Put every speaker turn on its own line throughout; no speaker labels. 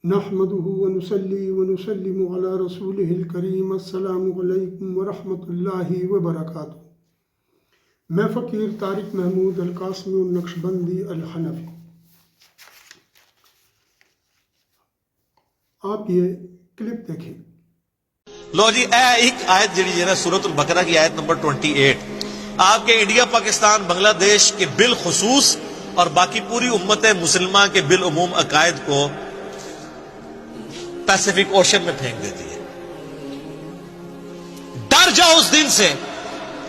نحمده ونصلي ونسلم على رسوله الكريم السلام علیکم ورحمۃ اللہ وبرکاتہ۔ میں فقیر طارق محمود القاسمی النقشبندی الحنفی۔ آپ یہ کلپ دیکھیں۔
لو جی ایک آیت جڑی ہے نا سورۃ البقرہ کی آیت نمبر 28 آپ کے انڈیا پاکستان بنگلہ دیش کے بالخصوص اور باقی پوری امت مسلمہ کے بالعموم عقائد کو پیسیفک اوشن میں پھینک دیتی ہے۔ ڈر جاؤ اس دن سے،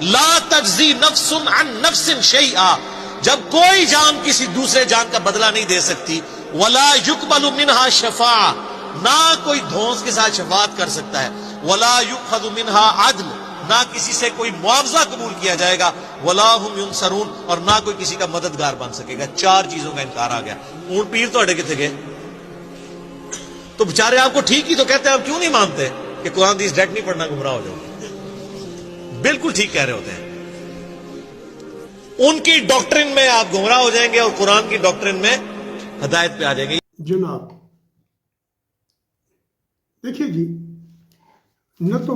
لا تجزی نفس عن نفس شیئا، جب کوئی جان کسی دوسرے جان کا بدلہ نہیں دے سکتی، ولا یقبل منہا شفاعہ، نہ کوئی دھونس کے ساتھ شفاعت کر سکتا ہے، ولا یؤخذ منہا عدل، نہ کسی سے کوئی معاوضہ قبول کیا جائے گا، ولا ہم ینصرون، اور نہ کوئی کسی کا مددگار بن سکے گا۔ چار چیزوں کا انکار آ گیا۔ اونٹ پیر تو اڑے کتنے گئے؟ تو بچارے آپ کو ٹھیک ہی تو کہتے ہیں، آپ کیوں نہیں مانتے کہ قرآن حدیث ڈائریکٹ نہیں پڑھنا گمراہ ہو جاؤ گے؟ بالکل ٹھیک کہہ رہے ہوتے ہیں۔ ان کی ڈاکٹرن میں آپ گمراہ ہو جائیں گے اور قرآن کی ڈاکٹرن میں ہدایت پہ آ جائیں گے۔
جناب دیکھیے جی، نہ تو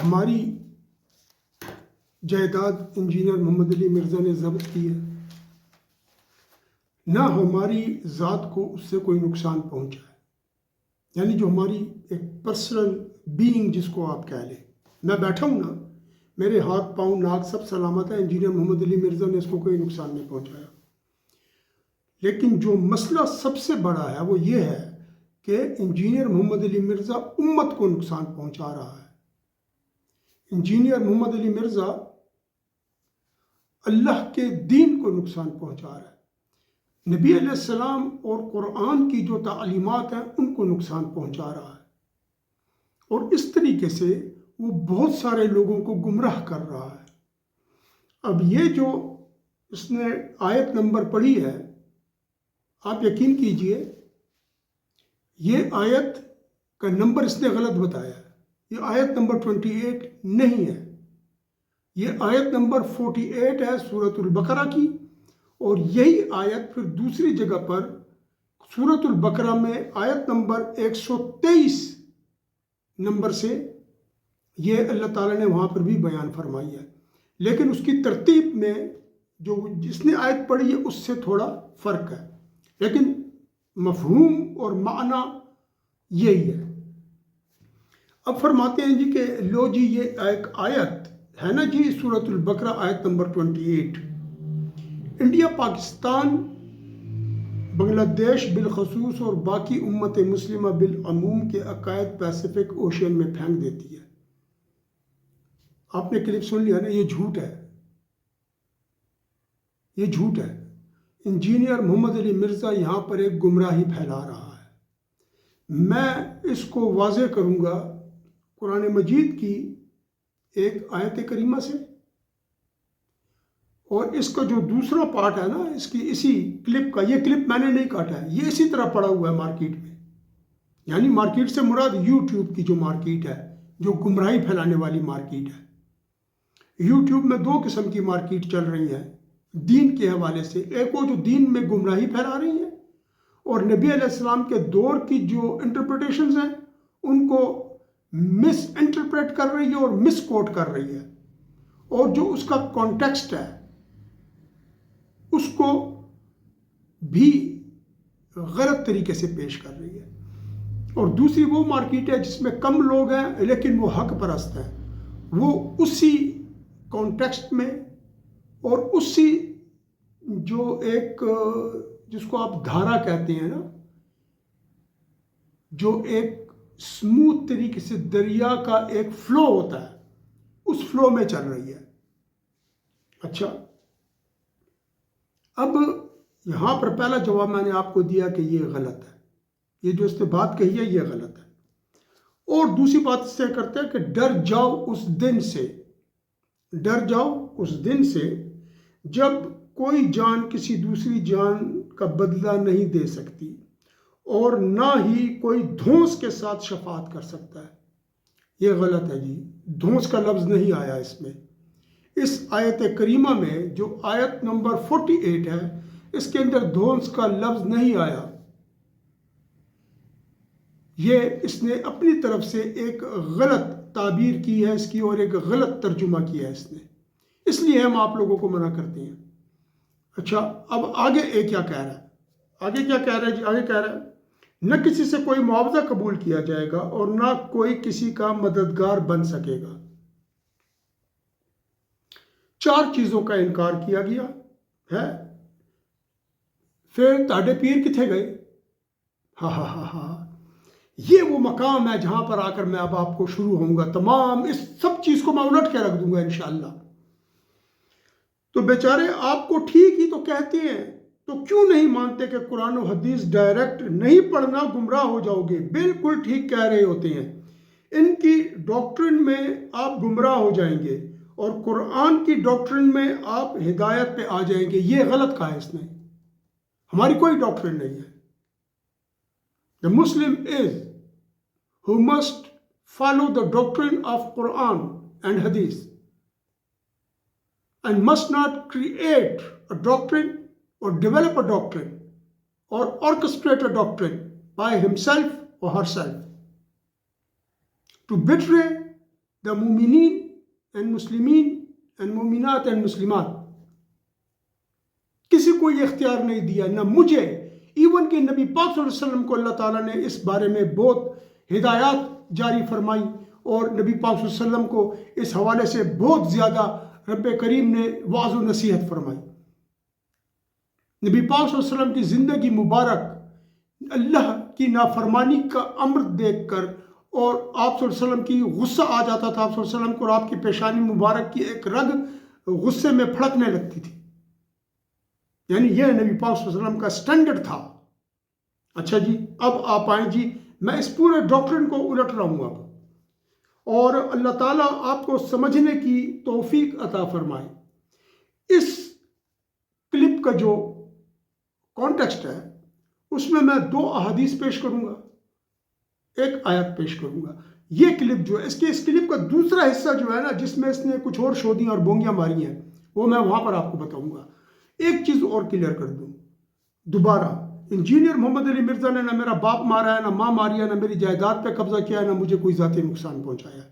ہماری جائیداد انجینئر محمد علی مرزا نے ضبط کی ہے، نہ ہماری ذات کو اس سے کوئی نقصان پہنچا ہے۔ یعنی جو ہماری ایک پرسنل بینگ جس کو آپ کہہ لیں، میں بیٹھا ہوں نا، میرے ہاتھ پاؤں ناک سب سلامت ہے، انجینئر محمد علی مرزا نے اس کو کوئی نقصان نہیں پہنچایا۔ لیکن جو مسئلہ سب سے بڑا ہے وہ یہ ہے کہ انجینئر محمد علی مرزا امت کو نقصان پہنچا رہا ہے۔ انجینئر محمد علی مرزا اللہ کے دین کو نقصان پہنچا رہا ہے، نبی علیہ السلام اور قرآن کی جو تعلیمات ہیں ان کو نقصان پہنچا رہا ہے، اور اس طریقے سے وہ بہت سارے لوگوں کو گمراہ کر رہا ہے۔ اب یہ جو اس نے آیت نمبر پڑھی ہے، آپ یقین کیجئے یہ آیت کا نمبر اس نے غلط بتایا ہے۔ یہ آیت نمبر 28 نہیں ہے، یہ آیت نمبر 48 ہے سورۃ البقرہ کی، اور یہی آیت پھر دوسری جگہ پر سورۃ البقرہ میں آیت نمبر 123 نمبر سے یہ اللہ تعالیٰ نے وہاں پر بھی بیان فرمائی ہے، لیکن اس کی ترتیب میں جو جس نے آیت پڑھی ہے اس سے تھوڑا فرق ہے، لیکن مفہوم اور معنی یہی ہے۔ اب فرماتے ہیں جی کہ لو جی یہ ایک آیت ہے نا جی سورۃ البقرہ آیت نمبر 28، انڈیا پاکستان بنگلہ دیش بالخصوص اور باقی امت مسلمہ بالعموم کے عقائد پیسیفک اوشین میں پھینک دیتی ہے۔ آپ نے کلپ سن لیا نا، یہ جھوٹ ہے، یہ جھوٹ ہے۔ انجینئر محمد علی مرزا یہاں پر ایک گمراہی پھیلا رہا ہے۔ میں اس کو واضح کروں گا قرآن مجید کی ایک آیت کریمہ سے، اور اس کا جو دوسرا پارٹ ہے نا اس کی اسی کلپ کا، یہ کلپ میں نے نہیں کاٹا ہے، یہ اسی طرح پڑا ہوا ہے مارکیٹ میں۔ یعنی مارکیٹ سے مراد یوٹیوب کی جو مارکیٹ ہے، جو گمراہی پھیلانے والی مارکیٹ ہے۔ یوٹیوب میں دو قسم کی مارکیٹ چل رہی ہے دین کے حوالے سے، ایک وہ جو دین میں گمراہی پھیلا رہی ہے، اور نبی علیہ السلام کے دور کی جو انٹرپریٹیشنز ہیں ان کو مس انٹرپریٹ کر رہی ہے اور مس کوٹ کر رہی ہے، اور جو اس کا کانٹیکسٹ ہے اس کو بھی غلط طریقے سے پیش کر رہی ہے۔ اور دوسری وہ مارکیٹ ہے جس میں کم لوگ ہیں لیکن وہ حق پرست ہیں، وہ اسی کانٹیکسٹ میں اور اسی جو ایک جس کو آپ دھارا کہتے ہیں نا، جو ایک اسموتھ طریقے سے دریا کا ایک فلو ہوتا ہے، اس فلو میں چل رہی ہے۔ اچھا، اب یہاں پر پہلا جواب میں نے آپ کو دیا کہ یہ غلط ہے، یہ جو اس نے بات کہی ہے یہ غلط ہے۔ اور دوسری بات اس سے کرتے ہیں کہ ڈر جاؤ اس دن سے، ڈر جاؤ اس دن سے جب کوئی جان کسی دوسری جان کا بدلہ نہیں دے سکتی، اور نہ ہی کوئی دھونس کے ساتھ شفاعت کر سکتا ہے۔ یہ غلط ہے جی، دھونس کا لفظ نہیں آیا اس میں۔ اس آیت کریمہ میں جو آیت نمبر 48 ہے اس کے اندر دھونس کا لفظ نہیں آیا۔ یہ اس نے اپنی طرف سے ایک غلط تعبیر کی ہے اس کی، اور ایک غلط ترجمہ کیا ہے اس نے، اس لیے ہم آپ لوگوں کو منع کرتے ہیں۔ اچھا، اب آگے کیا کہہ رہا ہے؟ آگے کیا کہہ رہا ہے جی؟ آگے کہہ رہا ہے نہ کسی سے کوئی معاوضہ قبول کیا جائے گا اور نہ کوئی کسی کا مددگار بن سکے گا۔ 4 چیزوں کا انکار کیا گیا ہے۔ پھر تاڈے پیر کتنے گئے؟ ہاں، یہ وہ مقام ہے جہاں پر آ کر میں اب آپ کو شروع ہوں گا، تمام اس سب چیز کو میں الٹ کے رکھ دوں گا انشاءاللہ۔ تو بیچارے آپ کو ٹھیک ہی تو کہتے ہیں، تو کیوں نہیں مانتے کہ قرآن و حدیث ڈائریکٹ نہیں پڑھنا گمراہ ہو جاؤ گے؟ بالکل ٹھیک کہہ رہے ہوتے ہیں، ان کی ڈاکٹرن میں آپ گمراہ ہو جائیں گے اور قرآن کی ڈاکٹرن میں آپ ہدایت پہ آ جائیں گے۔ یہ غلط کہا ہے اس نے، ہماری کوئی ڈاکٹرن نہیں ہے۔ The Muslim is who must follow the doctrine of Quran and Hadith and must not create a doctrine or develop a doctrine or orchestrate a doctrine by himself or herself to betray the mu'mineen and muslimin and mu'minat and muslimat۔ کسی کو یہ اختیار نہیں دیا، نہ مجھے، even کہ نبی پاک صلی اللہ علیہ وسلم کو اللہ تعالیٰ نے اس بارے میں بہت ہدایات جاری فرمائی، اور نبی پاک صلی اللہ علیہ وسلم کو اس حوالے سے بہت زیادہ رب کریم نے وعظ و نصیحت فرمائی۔ نبی پاک صلی اللہ علیہ وسلم کی زندگی مبارک اللہ کی نافرمانی کا امر دیکھ کر، اور آپ صلی اللہ علیہ وسلم کی غصہ آ جاتا تھا آپ صلی اللہ علیہ وسلم کو، اور آپ کی پیشانی مبارک کی ایک رگ غصے میں پھڑکنے لگتی تھی، یعنی یہ نبی پاک صلی اللہ علیہ وسلم کا سٹینڈرڈ تھا۔ اچھا جی، اب آپ آئیں جی، میں اس پورے ڈاکٹرن کو الٹ رہا ہوں اب، اور اللہ تعالیٰ آپ کو سمجھنے کی توفیق عطا فرمائے۔ اس کلپ کا جو کانٹیکسٹ ہے اس میں 2 احادیث پیش کروں گا، ایک آیت پیش کروں گا۔ یہ کلپ جو ہے، اس کلپ کا دوسرا حصہ جو ہے نا، جس میں اس نے کچھ اور شودیاں اور بونگیاں ماری ہیں، وہ میں وہاں پر آپ کو بتاؤں گا۔ ایک چیز اور کلیئر کر دوں دوبارہ، انجینئر محمد علی مرزا نے نہ میرا باپ مارا ہے، نہ ماں ماری ہے، نہ میری جائیداد پہ قبضہ کیا ہے، نہ مجھے کوئی ذاتی نقصان پہنچایا ہے،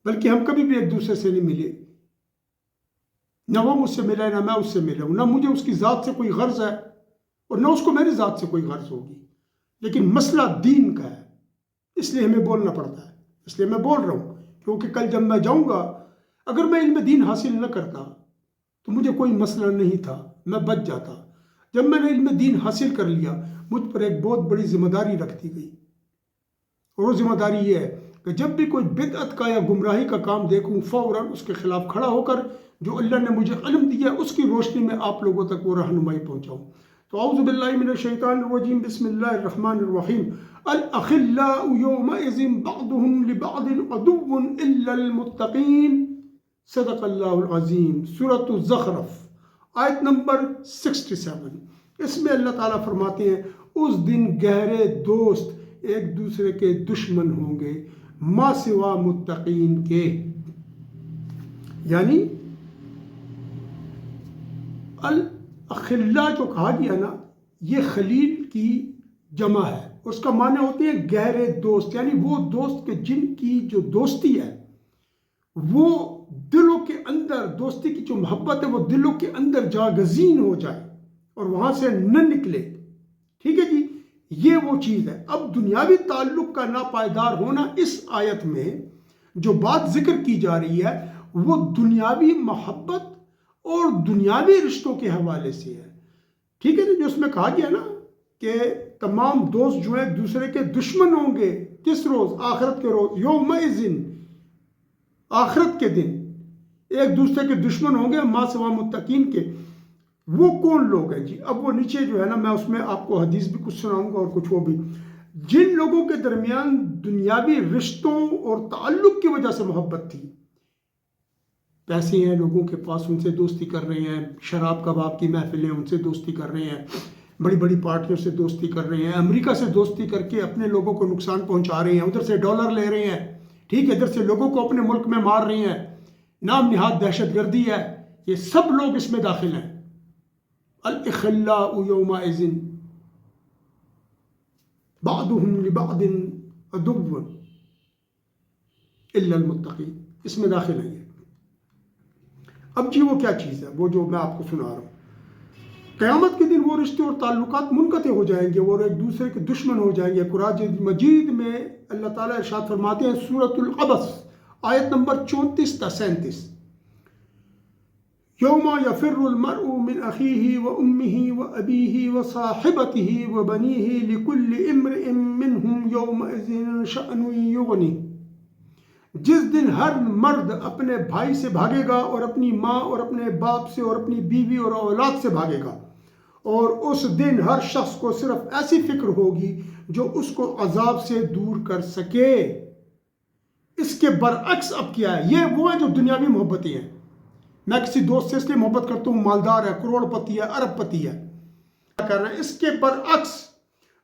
بلکہ ہم کبھی بھی ایک دوسرے سے نہیں ملے، نہ وہ مجھ سے ملا ہے نہ میں اس سے ملا ہوں، نہ مجھے اس کی ذات سے کوئی غرض ہے اور نہ اس کو میری ذات سے کوئی غرض ہوگی، لیکن مسئلہ دین کا ہے، اس لیے ہمیں بولنا پڑتا ہے، اس لیے میں بول رہا ہوں، کیونکہ کل جب میں جاؤں گا، اگر میں علم دین حاصل نہ کرتا تو مجھے کوئی مسئلہ نہیں تھا، میں بچ جاتا۔ جب میں نے علم دین حاصل کر لیا، مجھ پر ایک بہت بڑی ذمہ داری رکھ دی گئی، اور وہ ذمہ داری یہ ہے کہ جب بھی کوئی بدعت کا یا گمراہی کا کام دیکھوں، فوراً اس کے خلاف کھڑا ہو کر جو اللہ نے مجھے علم دیا اس کی روشنی میں آپ لوگوں تک وہ رہنمائی پہنچاؤں۔ تو اعوذ باللہ من الشیطان الرجیم، بسم اللہ الرحمن الرحیم۔ الاخلاء یومئذ بعضهم لبعض عدو الا المتقین، صدق اللہ العظیم۔ سورۃ الزخرف آیت نمبر 67۔ اس میں اللہ تعالیٰ فرماتے ہیں اس دن گہرے دوست ایک دوسرے کے دشمن ہوں گے ما سوا متقین کے، یعنی الاخلاء جو کہا گیا نا، یہ خلیل کی جمع ہے، اس کا معنی ہوتے ہیں گہرے دوست، یعنی وہ دوست کے جن کی جو دوستی ہے وہ دلوں کے اندر، دوستی کی جو محبت ہے وہ دلوں کے اندر جاگزین ہو جائے اور وہاں سے نہ نکلے، ٹھیک ہے جی، یہ وہ چیز ہے۔ اب دنیاوی تعلق کا ناپائیدار ہونا، اس آیت میں جو بات ذکر کی جا رہی ہے وہ دنیاوی محبت اور دنیاوی رشتوں کے حوالے سے ہے، ٹھیک ہے نا، جو اس میں کہا گیا نا کہ تمام دوست جو ہیں ایک دوسرے کے دشمن ہوں گے، کس روز؟ آخرت کے روز، یومئذ، آخرت کے دن ایک دوسرے کے دشمن ہوں گے ما سوا متقین کے۔ وہ کون لوگ ہیں جی؟ اب وہ نیچے جو ہے نا، میں اس میں آپ کو حدیث بھی کچھ سناؤں گا اور کچھ وہ بھی، جن لوگوں کے درمیان دنیاوی رشتوں اور تعلق کی وجہ سے محبت تھی، پیسے ہیں لوگوں کے پاس، ان سے دوستی کر رہے ہیں، شراب کباب کی محفلیں ان سے دوستی کر رہے ہیں، بڑی بڑی پارٹیوں سے دوستی کر رہے ہیں، امریکہ سے دوستی کر کے اپنے لوگوں کو نقصان پہنچا رہے ہیں، ادھر سے ڈالر لے رہے ہیں، ٹھیک ہے، ادھر سے لوگوں کو اپنے ملک میں مار رہے ہیں، نام نہاد دہشت گردی ہے، یہ سب لوگ اس میں داخل ہیں۔ الاخلاء یومئذ بعضهم لبعض عدو الا المتقین، اس میں داخل ہے یہ۔ اب جی وہ کیا چیز ہے، وہ جو میں آپ کو سنا رہا ہوں۔ قیامت کے دن وہ رشتے اور تعلقات منقطع ہو جائیں گے اور ایک دوسرے کے دشمن ہو جائیں گے۔ قرآن مجید میں اللہ تعالیٰ ارشاد فرماتے ہیں سورۃ العبس آیت نمبر 34 تا 37، یوم یفر المرء من اخیہ وامہ وابیہ وصاحبتہ وبنیہ لکل امرئ منہم یومئذ شأن یغنیہ، جس دن ہر مرد اپنے بھائی سے بھاگے گا اور اپنی ماں اور اپنے باپ سے اور اپنی بیوی اور اولاد سے بھاگے گا، اور اس دن ہر شخص کو صرف ایسی فکر ہوگی جو اس کو عذاب سے دور کر سکے۔ اس کے برعکس اب کیا ہے، یہ وہ ہے جو دنیاوی محبتیں ہیں۔ میں کسی دوست سے اس لیے محبت کرتا ہوں، مالدار ہے، کروڑ پتی ہے، ارب پتی ہے، کیا کر رہے ہیں۔ اس کے برعکس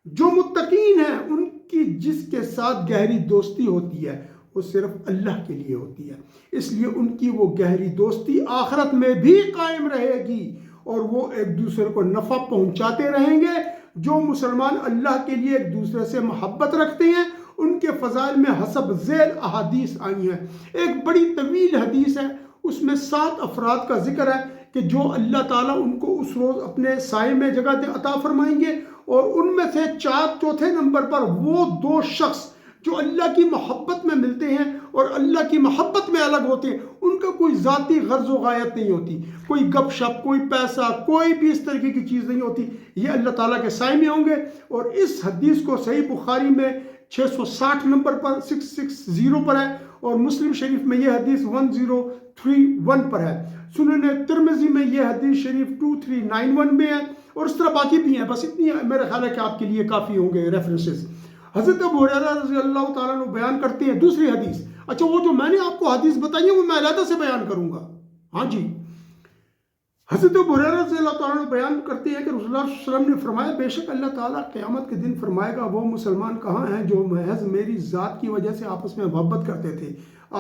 جو متقین ہیں ان کی جس کے ساتھ گہری دوستی ہوتی ہے وہ صرف اللہ کے لیے ہوتی ہے، اس لیے ان کی وہ گہری دوستی آخرت میں بھی قائم رہے گی اور وہ ایک دوسرے کو نفع پہنچاتے رہیں گے۔ جو مسلمان اللہ کے لیے ایک دوسرے سے محبت رکھتے ہیں ان کے فضائل میں حسب ذیل احادیث آئی ہیں۔ ایک بڑی طویل حدیث ہے، اس میں 7 افراد کا ذکر ہے کہ جو اللہ تعالیٰ ان کو اس روز اپنے سائے میں جگہ عطا فرمائیں گے، اور ان میں سے چوتھے نمبر پر وہ 2 شخص جو اللہ کی محبت میں ملتے ہیں اور اللہ کی محبت میں الگ ہوتے ہیں، ان کا کوئی ذاتی غرض و غایت نہیں ہوتی، کوئی گپ شپ، کوئی پیسہ، کوئی بھی اس طریقے کی چیز نہیں ہوتی، یہ اللہ تعالیٰ کے سائے میں ہوں گے۔ اور اس حدیث کو صحیح بخاری میں 660 نمبر پر 660 پر ہے، اور مسلم شریف میں یہ حدیث 1031 پر ہے، سنن ترمذی میں یہ حدیث شریف 2391 میں ہے، اور اس طرح باقی بھی ہیں۔ بس اتنی میرا خیال ہے کہ آپ کے لیے کافی ہوں گے ریفرنسز۔ حضرت ابو ہریرہ رضی اللہ تعالیٰ عنہ بیان کرتے ہیں دوسری حدیث، اچھا وہ جو میں نے آپ کو حدیث بتائی ہے وہ میں علیحدہ سے بیان کروں گا، ہاں جی۔ حضرت ابو ہریرہ رضی اللہ تعالیٰ عنہ بیان کرتے ہیں کہ رسول اللہ صلی اللہ علیہ وسلم نے فرمایا، بے شک اللہ تعالیٰ قیامت کے دن فرمائے گا، وہ مسلمان کہاں ہیں جو محض میری ذات کی وجہ سے آپس میں محبت کرتے تھے،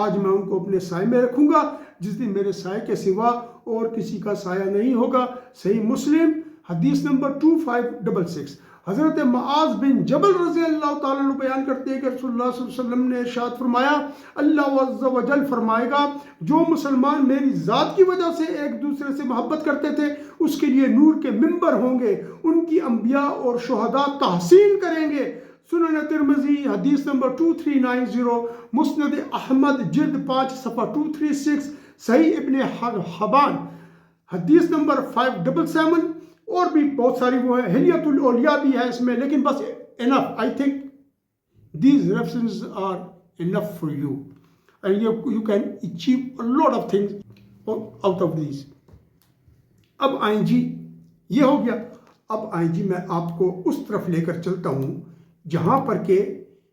آج میں ان کو اپنے سائے میں رکھوں گا جس دن میرے سائے کے سوا اور کسی کا سایہ نہیں ہوگا۔ صحیح مسلم حدیث نمبر 2566۔ حضرت معاذ بن جبل رضی اللہ تعالیٰ عنہ بیان کرتے ہیں کہ رسول اللہ صلی اللہ علیہ وسلم نے ارشاد فرمایا، اللہ عز و جل فرمائے گا، جو مسلمان میری ذات کی وجہ سے ایک دوسرے سے محبت کرتے تھے اس کے لیے نور کے منبر ہوں گے، ان کی انبیاء اور شہداء تحسین کریں گے۔ سنن ترمذی حدیث نمبر 2390، مسند احمد جلد 5 صفحہ 236، صحیح ابن حبان حدیث نمبر 577، اور بھی بہت ساری وہ ہیں، حلیت الاولیاء بھی ہے اس میں، لیکن بس enough, I think these references are enough for you and you can achieve a lot of things out of these۔ اب آئیں جی، یہ ہو گیا، اب آئیں جی میں آپ کو اس طرف لے کر چلتا ہوں جہاں پر کہ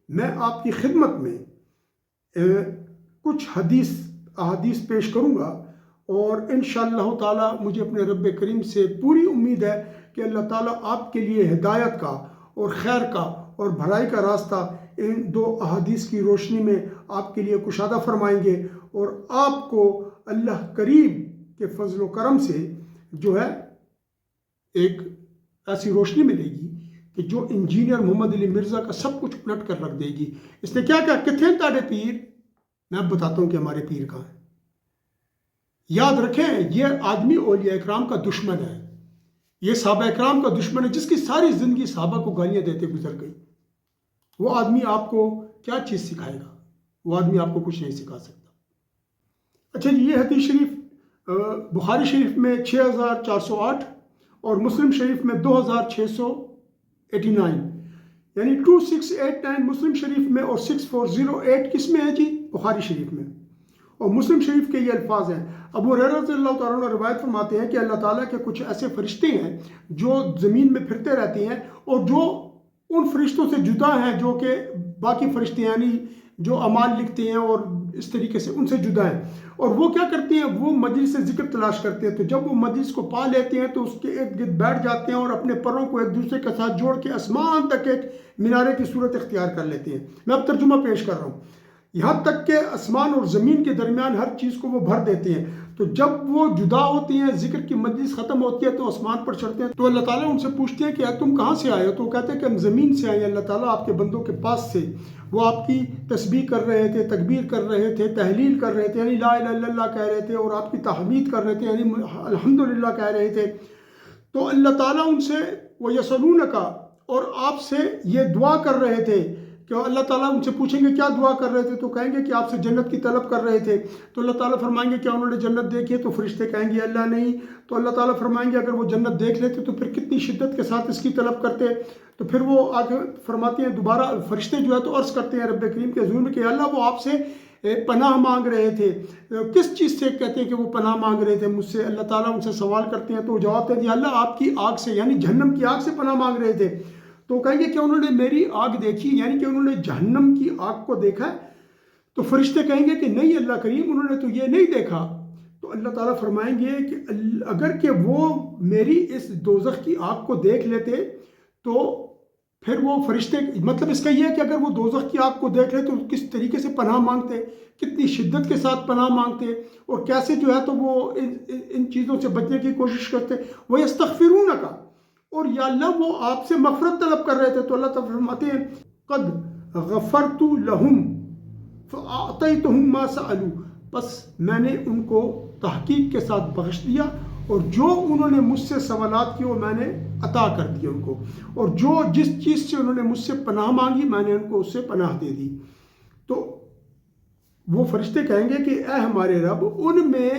میں آپ کی خدمت میں کچھ احادیث پیش کروں گا، اور انشاءاللہ تعالیٰ مجھے اپنے رب کریم سے پوری امید ہے کہ اللہ تعالیٰ آپ کے لیے ہدایت کا اور خیر کا اور بھلائی کا راستہ ان 2 احادیث کی روشنی میں آپ کے لیے کشادہ فرمائیں گے، اور آپ کو اللہ کریم کے فضل و کرم سے جو ہے ایک ایسی روشنی ملے گی کہ جو انجینئر محمد علی مرزا کا سب کچھ الٹ کر رکھ دے گی۔ اس نے کیا کہا، کتنے تاڑے پیر، میں اب بتاتا ہوں کہ ہمارے پیر کہاں ہیں۔ یاد رکھیں یہ آدمی اولیاء اکرام کا دشمن ہے، یہ صحابہ اکرام کا دشمن ہے، جس کی ساری زندگی صحابہ کو گالیاں دیتے گزر گئی۔ وہ آدمی آپ کو کیا چیز سکھائے گا، وہ آدمی آپ کو کچھ نہیں سکھا سکتا۔ اچھا جی، یہ حدیث شریف بخاری شریف میں 6408 اور مسلم شریف میں 2689، یعنی 2689 مسلم شریف میں اور 6408 کس میں ہے جی؟ بخاری شریف میں۔ اور مسلم شریف کے یہ الفاظ ہیں، ابو ہریرہ رضی اللہ تعالیٰ عنہ روایت فرماتے ہیں کہ اللہ تعالیٰ کے کچھ ایسے فرشتے ہیں جو زمین میں پھرتے رہتے ہیں، اور جو ان فرشتوں سے جدا ہیں جو کہ باقی فرشتے یعنی جو اعمال لکھتے ہیں اور اس طریقے سے ان سے جدا ہیں، اور وہ کیا کرتے ہیں، وہ مجلس سے ذکر تلاش کرتے ہیں، تو جب وہ مجلس کو پا لیتے ہیں تو اس کے ارد گرد بیٹھ جاتے ہیں اور اپنے پروں کو ایک دوسرے کے ساتھ جوڑ کے آسمان تک ایک مینارے کی صورت اختیار کر لیتے ہیں۔ میں اب ترجمہ پیش کر رہا ہوں، یہاں تک کہ آسمان اور زمین کے درمیان ہر چیز کو وہ بھر دیتے ہیں، تو جب وہ جدا ہوتے ہیں، ذکر کی مجلس ختم ہوتی ہے تو آسمان پر چڑھتے ہیں، تو اللہ تعالیٰ ان سے پوچھتے ہیں کہ تم کہاں سے آئے ہو؟ تو وہ کہتے ہیں کہ ہم زمین سے آئے ہیں اللہ تعالیٰ آپ کے بندوں کے پاس سے۔ وہ آپ کی تسبیح کر رہے تھے، تکبیر کر رہے تھے، تحلیل کر رہے تھے، یعنی لا الہ الا اللہ کہہ رہے تھے، اور آپ کی تحمید کر رہے تھے، یعنی الحمدللہ کہہ رہے تھے۔ تو اللہ تعالیٰ ان سے وَيَسْأَلُونَكَ، اور آپ سے یہ دعا کر رہے تھے کہ اللہ تعالیٰ ان سے پوچھیں گے کیا دعا کر رہے تھے، تو کہیں گے کہ آپ سے جنت کی طلب کر رہے تھے۔ تو اللہ تعالیٰ فرمائیں گے کیا انہوں نے جنت دیکھی ہے؟ تو فرشتے کہیں گے اللہ نہیں۔ تو اللہ تعالیٰ فرمائیں گے اگر وہ جنت دیکھ لیتے تو پھر کتنی شدت کے ساتھ اس کی طلب کرتے۔ تو پھر وہ آگے فرماتے ہیں، دوبارہ فرشتے جو ہے تو عرض کرتے ہیں رب کریم کے حضور میں کہ اللہ وہ آپ سے پناہ مانگ رہے تھے، کس چیز سے؟ کہتے ہیں کہ وہ پناہ مانگ رہے تھے مجھ سے۔ اللہ تعالیٰ ان سے سوال کرتے ہیں تو وہ جواب دیتے ہیں اللہ آپ کی آگ سے، یعنی جہنم کی آگ سے پناہ مانگ رہے تھے۔ تو کہیں گے کہ انہوں نے میری آگ دیکھی، یعنی کہ انہوں نے جہنم کی آگ کو دیکھا ہے؟ تو فرشتے کہیں گے کہ نہیں اللہ کریم انہوں نے تو یہ نہیں دیکھا۔ تو اللہ تعالیٰ فرمائیں گے کہ اگر کہ وہ میری اس دوزخ کی آگ کو دیکھ لیتے تو پھر وہ فرشتے، مطلب اس کا یہ ہے کہ اگر وہ دوزخ کی آگ کو دیکھ لے تو کس طریقے سے پناہ مانگتے، کتنی شدت کے ساتھ پناہ مانگتے، اور کیسے جو ہے تو وہ ان چیزوں سے بچنے کی کوشش کرتے۔ وَيَسْتَغْفِرُونَكَ، اور یا اللہ وہ آپ سے مغفرت طلب کر رہے تھے۔ تو اللہ تعالیٰ فرماتے ہیں قد غفرت لہم فاعطیتہم ما سألوا، بس میں نے ان کو تحقیق کے ساتھ بخش دیا، اور جو انہوں نے مجھ سے سوالات کیے وہ میں نے عطا کر دیا ان کو، اور جو جس چیز سے انہوں نے مجھ سے پناہ مانگی میں نے ان کو اس سے پناہ دے دی۔ تو وہ فرشتے کہیں گے کہ اے ہمارے رب، ان میں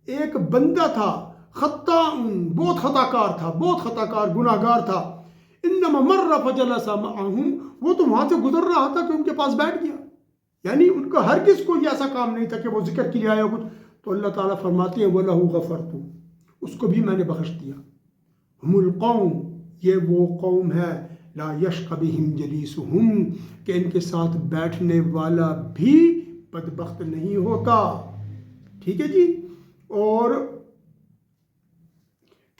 ایک بندہ تھا خطاء، بہت خطا کار تھا، بہت خطا کار گناہ گار تھا، انما مر فجلس معهم، وہ تو وہاں سے گزر رہا تھا کہ ان کے پاس بیٹھ گیا، یعنی ان کا ہرگز کوئی ایسا کام نہیں تھا کہ وہ ذکر کے لیے آیا کچھ۔ تو اللہ تعالیٰ فرماتے ہیں وَلَهُ غَفَرْتُ، اس کو بھی میں نے بخش دیا۔ ہم القوم، یہ وہ قوم ہے لا یشق بہم جلیسہم، کہ ان کے ساتھ بیٹھنے والا بھی بدبخت نہیں ہوتا۔ ٹھیک ہے جی۔ اور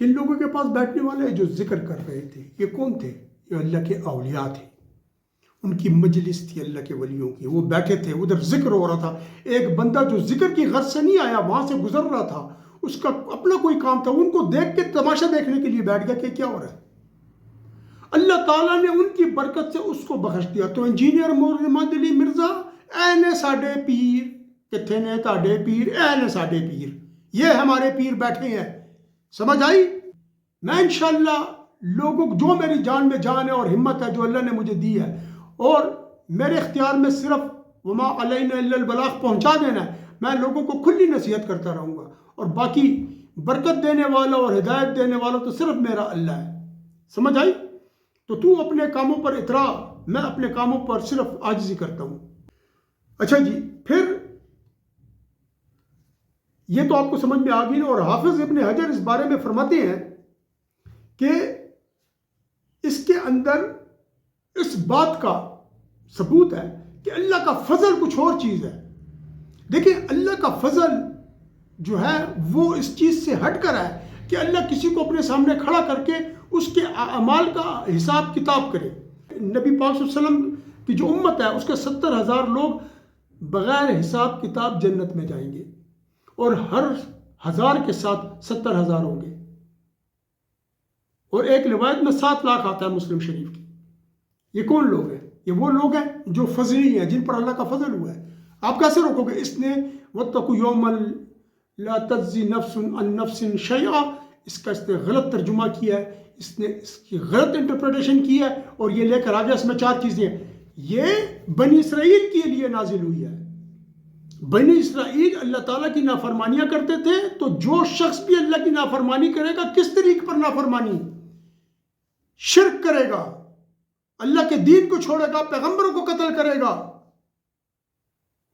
کن لوگوں کے پاس بیٹھنے والے جو ذکر کر رہے تھے، یہ کون تھے؟ یہ اللہ کے اولیاء تھے، ان کی مجلس تھی اللہ کے ولیوں کی، وہ بیٹھے تھے، ادھر ذکر ہو رہا تھا۔ ایک بندہ جو ذکر کی غرض سے نہیں آیا، وہاں سے گزر رہا تھا، اس کا اپنا کوئی کام تھا، ان کو دیکھ کے تماشا دیکھنے کے لیے بیٹھ گیا کہ کیا ہو رہا ہے۔ اللہ تعالیٰ نے ان کی برکت سے اس کو بخش دیا۔ تو انجینئر محمد علی مرزا، اے نے ساڈے پیر، کتنے نے تاڈے پیر، اے نے ساڈے پیر، یہ ہمارے پیر بیٹھے ہیں۔ سمجھ آئی؟ میں انشاءاللہ لوگوں جو میری جان میں جان ہے اور ہمت ہے جو اللہ نے مجھے دی ہے، اور میرے اختیار میں صرف وما علینا الا البلاغ پہنچا دینا ہے، میں لوگوں کو کھلی نصیحت کرتا رہوں گا، اور باقی برکت دینے والا اور ہدایت دینے والا تو صرف میرا اللہ ہے۔ سمجھ آئی؟ تو اپنے کاموں پر اترا، میں اپنے کاموں پر صرف عاجزی کرتا ہوں۔ اچھا جی، پھر یہ تو آپ کو سمجھ میں آ گئی نا۔ اور حافظ ابن حجر اس بارے میں فرماتے ہیں کہ اس کے اندر اس بات کا ثبوت ہے کہ اللہ کا فضل کچھ اور چیز ہے۔ دیکھیں، اللہ کا فضل جو ہے وہ اس چیز سے ہٹ کر ہے کہ اللہ کسی کو اپنے سامنے کھڑا کر کے اس کے اعمال کا حساب کتاب کرے۔ نبی پاک صلی اللہ علیہ وسلم کی جو امت ہے اس کے 70,000 لوگ بغیر حساب کتاب جنت میں جائیں گے، اور ہر 1000 کے ساتھ 70,000 ہوں گے، اور ایک روایت میں 7 لاکھ آتا ہے مسلم شریف کی۔ یہ کون لوگ ہیں؟ یہ وہ لوگ ہیں جو فضلی ہیں، جن پر اللہ کا فضل ہوا ہے۔ آپ کیسے روکو گے؟ اس نے وَاتَّقُوا يَوْمًا لَا تَجْزِي نَفْسٌ عَن نَفْسٍ شَيْئًا، اس کا اس نے غلط ترجمہ کیا ہے، اس نے اس کی غلط انٹرپریٹیشن کی ہے، اور یہ لے کر آگے اس میں 4 چیزیں ہیں۔ یہ بنی اسرائیل کے لیے نازل ہوئی ہے۔ بنی اسرائیل اللہ تعالیٰ کی نافرمانیاں کرتے تھے، تو جو شخص بھی اللہ کی نافرمانی کرے گا، کس طریقے پر نافرمانی؟ شرک کرے گا، اللہ کے دین کو چھوڑے گا، پیغمبروں کو قتل کرے گا،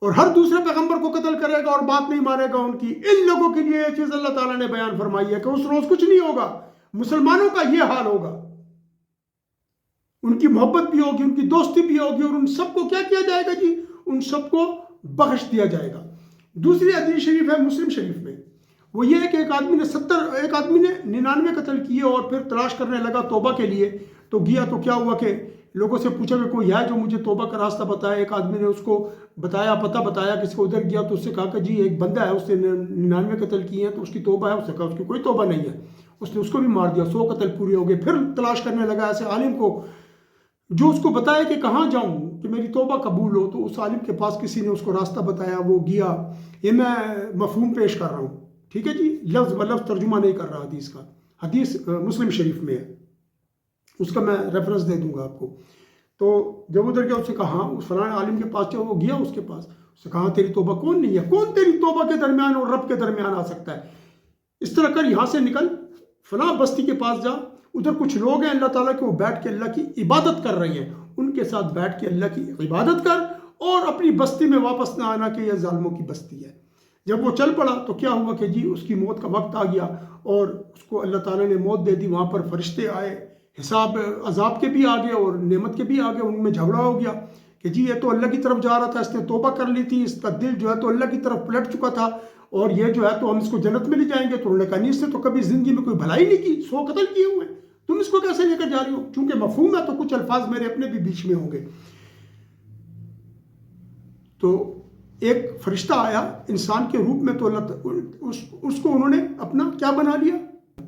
اور ہر دوسرے پیغمبر کو قتل کرے گا اور بات نہیں مانے گا ان کی۔ ان لوگوں کے لیے یہ چیز اللہ تعالیٰ نے بیان فرمائی ہے کہ اس روز کچھ نہیں ہوگا، مسلمانوں کا یہ حال ہوگا، ان کی محبت بھی ہوگی، ان کی دوستی بھی ہوگی، اور ان سب کو کیا کیا جائے گا جی؟ ان سب کو بخش دیا جائے گا۔ دوسری حدیث شریف ہے مسلم شریف میں، وہ یہ ہے کہ ایک آدمی نے 99 قتل کیے، اور پھر تلاش کرنے لگا توبہ کے لیے، تو گیا تو کیا ہوا کہ لوگوں سے پوچھا کہ کوئی ہے جو مجھے توبہ کا راستہ بتایا. ایک آدمی نے اس کو بتایا، پتہ بتایا، کسی کو ادھر گیا تو اس سے کہا کہ جی ایک بندہ ہے، اس نے 99 قتل کیے ہیں تو اس کی توبہ ہے. اس نے کہا اس کی کوئی توبہ نہیں ہے. اس نے اس کو بھی مار دیا، 100 قتل پورے ہو گئے. پھر تلاش کرنے لگا ایسے عالم کو جو اس کو بتایا کہ کہاں جاؤں کہ میری توبہ قبول ہو. تو اس عالم کے پاس کسی نے اس کو راستہ بتایا، وہ گیا. یہ میں مفہوم پیش کر رہا ہوں، ٹھیک ہے جی، لفظ بلفظ ترجمہ نہیں کر رہا حدیث کا. حدیث مسلم شریف میں ہے، اس کا میں ریفرنس دے دوں گا آپ کو. تو جب ادھر گیا اس سے کہا اس فلاں عالم کے پاس چلو، وہ گیا اس کے پاس. اس سے کہا تیری توبہ کون نہیں ہے، کون تیری توبہ کے درمیان اور رب کے درمیان آ سکتا ہے. اس طرح کر یہاں سے نکل، فلاں بستی کے پاس جا، ادھر کچھ لوگ ہیں اللہ تعالیٰ کے، وہ بیٹھ کے اللہ کی عبادت کر رہے ہیں، ان کے ساتھ بیٹھ کے اللہ کی عبادت کر اور اپنی بستی میں واپس نہ آنا کہ یہ ظالموں کی بستی ہے. جب وہ چل پڑا تو کیا ہوا کہ جی اس کی موت کا وقت آ گیا اور اس کو اللہ تعالیٰ نے موت دے دی. وہاں پر فرشتے آئے، حساب عذاب کے بھی آگے اور نعمت کے بھی آگے. ان میں جھگڑا ہو گیا کہ جی یہ تو اللہ کی طرف جا رہا تھا، اس نے توبہ کر لی تھی، اس کا دل جو ہے تو اللہ کی طرف پلٹ چکا تھا، اور یہ جو ہے تو ہم اس کو جنت میں لے جائیں گے. تو انہوں نے کہا نہیں، اس نے تو کبھی زندگی میں کوئی بھلائی نہیں کی، 100 قتل کیے ہوئے، تم اس کو کیسے لے کر جا رہے ہو؟ چونکہ مفہوم ہے تو کچھ الفاظ میرے اپنے بھی بیچ میں ہوں گے. تو ایک فرشتہ آیا انسان کے روپ میں، تو اللہ اس کو انہوں نے اپنا کیا بنا لیا،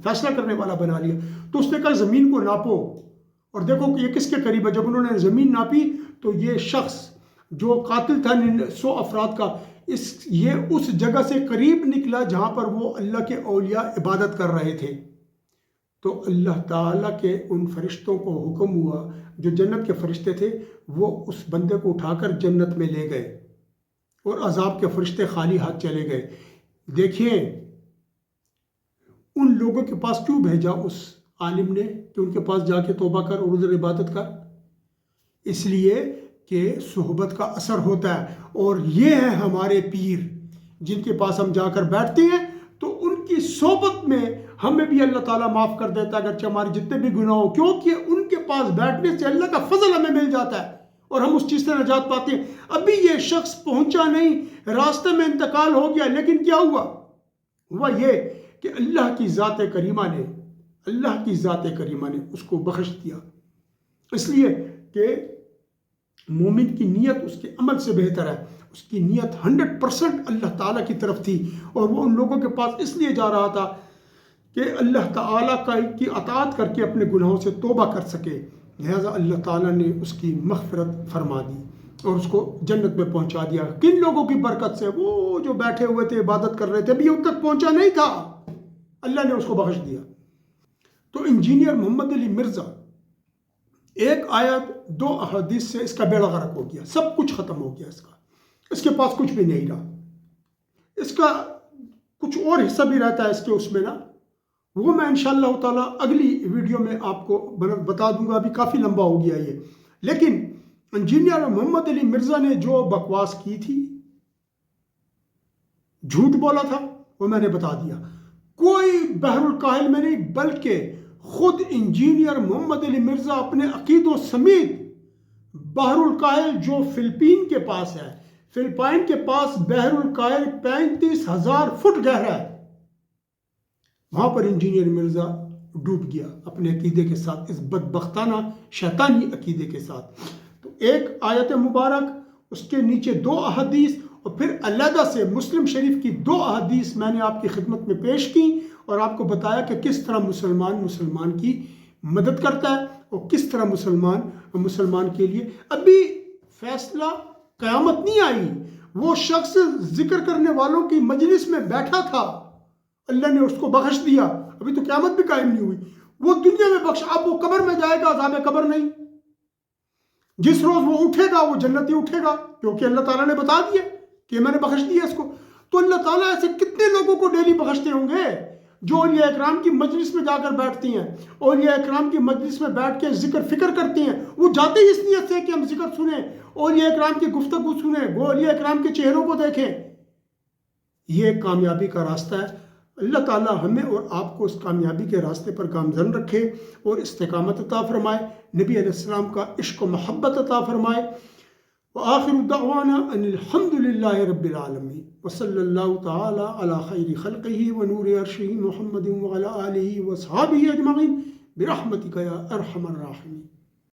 فیصلہ کرنے والا بنا لیا. تو اس نے کہا زمین کو ناپو اور دیکھو کہ یہ کس کے قریب ہے. جب انہوں نے زمین ناپی تو یہ شخص جو قاتل تھا 100 افراد کا، یہ اس جگہ سے قریب نکلا جہاں پر وہ اللہ کے اولیاء عبادت کر رہے تھے. تو اللہ تعالیٰ کے ان فرشتوں کو حکم ہوا، جو جنت کے فرشتے تھے، وہ اس بندے کو اٹھا کر جنت میں لے گئے اور عذاب کے فرشتے خالی ہاتھ چلے گئے. دیکھیں ان لوگوں کے پاس کیوں بھیجا اس عالم نے کہ ان کے پاس جا کے توبہ کر اور ادھر عبادت کر؟ اس لیے کہ صحبت کا اثر ہوتا ہے. اور یہ ہے ہمارے پیر جن کے پاس ہم جا کر بیٹھتے ہیں تو ان کی صحبت میں ہمیں بھی اللہ تعالیٰ معاف کر دیتا ہے اگرچہ ہمارے جتنے بھی گناہ ہو، کیونکہ ان کے پاس بیٹھنے سے اللہ کا فضل ہمیں مل جاتا ہے اور ہم اس چیز سے نجات پاتے ہیں. ابھی یہ شخص پہنچا نہیں، راستے میں انتقال ہو گیا، لیکن کیا ہوا یہ کہ اللہ کی ذات کریمہ نے اس کو بخش دیا. اس لیے کہ مومن کی نیت اس کے عمل سے بہتر ہے. اس کی نیت 100% اللہ تعالیٰ کی طرف تھی، اور وہ ان لوگوں کے پاس اس لیے جا رہا تھا کہ اللہ تعالیٰ کی اطاعت کر کے اپنے گناہوں سے توبہ کر سکے. لہذا اللہ تعالیٰ نے اس کی مغفرت فرما دی اور اس کو جنت میں پہنچا دیا. کن لوگوں کی برکت سے؟ وہ جو بیٹھے ہوئے تھے عبادت کر رہے تھے، ابھی ان تک پہنچا نہیں تھا، اللہ نے اس کو بخش دیا. تو انجینئر محمد علی مرزا، ایک آیت 2 احادیث سے اس کا بیڑا غرق ہو گیا، سب کچھ ختم ہو گیا. اس کے پاس کچھ بھی نہیں رہا. اس کا کچھ اور حصہ بھی رہتا ہے اس کے اس میں نا، وہ میں انشاءاللہ تعالیٰ اگلی ویڈیو میں آپ کو بتا دوں گا. ابھی کافی لمبا ہو گیا یہ. لیکن انجینئر محمد علی مرزا نے جو بکواس کی تھی، جھوٹ بولا تھا، وہ میں نے بتا دیا. کوئی بحر الکاہل میں نہیں، بلکہ خود انجینئر محمد علی مرزا اپنے عقیدوں سمیت بحر الکاہل جو فلپائن کے پاس ہے، فلپائن کے پاس بحر الکاہل 35,000 فٹ گہرا ہے، وہاں پر انجینئر مرزا ڈوب گیا اپنے عقیدے کے ساتھ، اس بدبختانہ شیطانی عقیدے کے ساتھ. تو ایک آیت مبارک، اس کے نیچے 2 احادیث، اور پھر علیحدہ سے مسلم شریف کی 2 احادیث میں نے آپ کی خدمت میں پیش کی اور آپ کو بتایا کہ کس طرح مسلمان کی مدد کرتا ہے اور کس طرح مسلمان کے لیے. ابھی فیصلہ قیامت نہیں آئی. وہ شخص ذکر کرنے والوں کی مجلس میں بیٹھا تھا، اللہ نے اس کو بخش دیا، ابھی تو قیامت بھی قائم نہیں ہوئی. وہ دنیا میں بخش، اب وہ قبر میں جائے گا، عذاب قبر نہیں. جس روز وہ اٹھے گا وہ جنتی اٹھے گا، کیونکہ اللہ تعالیٰ نے بتا دیا کہ میں نے بخش دیا اس کو. تو اللہ تعالیٰ ایسے کتنے لوگوں کو ڈیلی بخشتے ہوں گے جو اولیاء اکرام کی مجلس میں جا کر بیٹھتی ہیں، اولیاء اکرام کی مجلس میں بیٹھ کے ذکر فکر کرتی ہیں. وہ جاتے ہی اس نیت سے کہ ہم ذکر سنیں، اولیاء اکرام کی گفتگو سنیں، وہ اولیاء اکرام کے چہروں کو دیکھیں. یہ کامیابی کا راستہ ہے. اللہ تعالیٰ ہمیں اور آپ کو اس کامیابی کے راستے پر گامزن رکھے اور استقامت عطا فرمائے، نبی علیہ السلام کا عشق و محبت عطا فرمائے. وآخر دعوانا ان الحمد للہ رب العالمین وصلی اللہ تعالی علی خیر خلقہ ونور عرشہ محمد وعلی آلہ وصحابہ اجمعین برحمتک یا ارحم الراحمین.